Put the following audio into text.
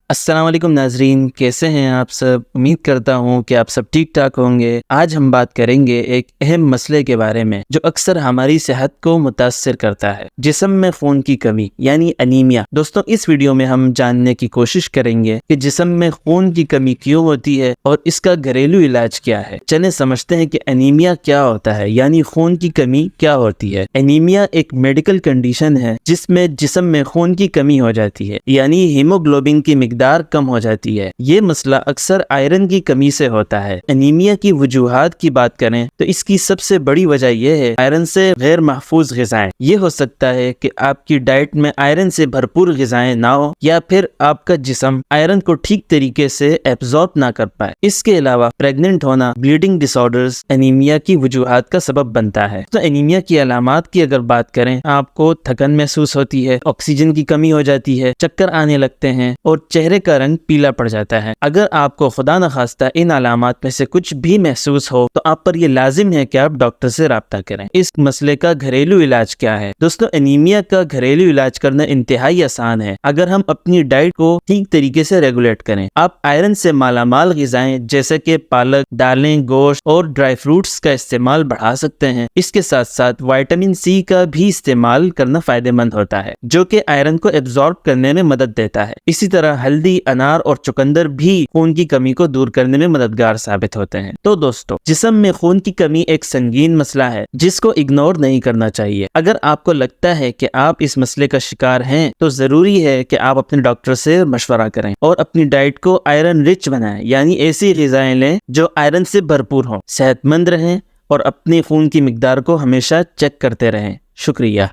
अस्सलाम वालेकुम नाजरीन, कैसे हैं आप सब। उम्मीद करता हूँ कि आप सब ठीक ठाक होंगे। आज हम बात करेंगे एक अहम मसले के बारे में जो अक्सर हमारी सेहत को मुतासर करता है, जिस्म में खून की कमी यानी अनीमिया। दोस्तों, इस वीडियो में हम जानने की कोशिश करेंगे कि जिस्म में खून की कमी क्यों होती है और इसका घरेलू इलाज क्या है। चलें समझते हैं कि अनीमिया क्या होता है, यानी खून की कमी क्या होती है। एनीमिया एक मेडिकल कंडीशन है जिसमें जिस्म में खून की कमी हो जाती है, यानी हीमोग्लोबिन की मिकदार कम हो जाती है। ये मसला अक्सर आयरन की कमी से होता है। एनीमिया की वजूहात की बात करें तो इसकी सबसे बड़ी वजह यह है आयरन से गैर महफूज ग़िज़ाएं। ये हो सकता है कि आपकी डाइट में आयरन से भरपूर ग़िज़ाएं ना हो या फिर आपका जिस्म आयरन को ठीक तरीके से एब्जॉर्ब ना कर पाए। इसके अलावा प्रेग्नेंट होना, ब्लीडिंग डिसऑर्डर्स एनीमिया की वजूहात का सबब बनता है। तो एनीमिया की अलामात की अगर बात करें, आपको थकन महसूस होती है, ऑक्सीजन की कमी हो जाती है, चक्कर आने लगते हैं और चेहरे का रंग पीला पड़ जाता है। अगर आपको खुदा न खास्ता इन अलामात में से कुछ भी महसूस हो तो आप पर यह लाजिम है कि आप डॉक्टर से राब्ता करें। इस मसले का घरेलू इलाज क्या है? दोस्तों, एनीमिया का घरेलू इलाज करना इंतहाई आसान है अगर हम अपनी डाइट को ठीक तरीके से रेगुलेट करें। आप आयरन से मालामाल ग़िज़ाएं जैसे कि पालक, दालें, गोश्त और ड्राई फ्रूट्स का इस्तेमाल बढ़ा सकते हैं। इसके साथ साथ विटामिन सी का भी इस्तेमाल करना फायदेमंद होता है, जो कि आयरन को एब्जॉर्ब करने में मदद देता है। इसी तरह हल्दी, अनार और चुकंदर भी खून की कमी को दूर करने में मददगार साबित होते हैं। तो दोस्तों, जिस्म में खून की कमी एक संगीन मसला है जिसको इग्नोर नहीं करना चाहिए। अगर आपको लगता है कि आप इस मसले का शिकार हैं तो जरूरी है कि आप अपने डॉक्टर से मशवरा करें और अपनी डाइट को आयरन रिच बनाएं, यानी ऐसी ग़िज़ाएं लें जो आयरन से भरपूर हों। सेहतमंद रहें और अपने खून की मिकदार को हमेशा चेक करते रहें। शुक्रिया।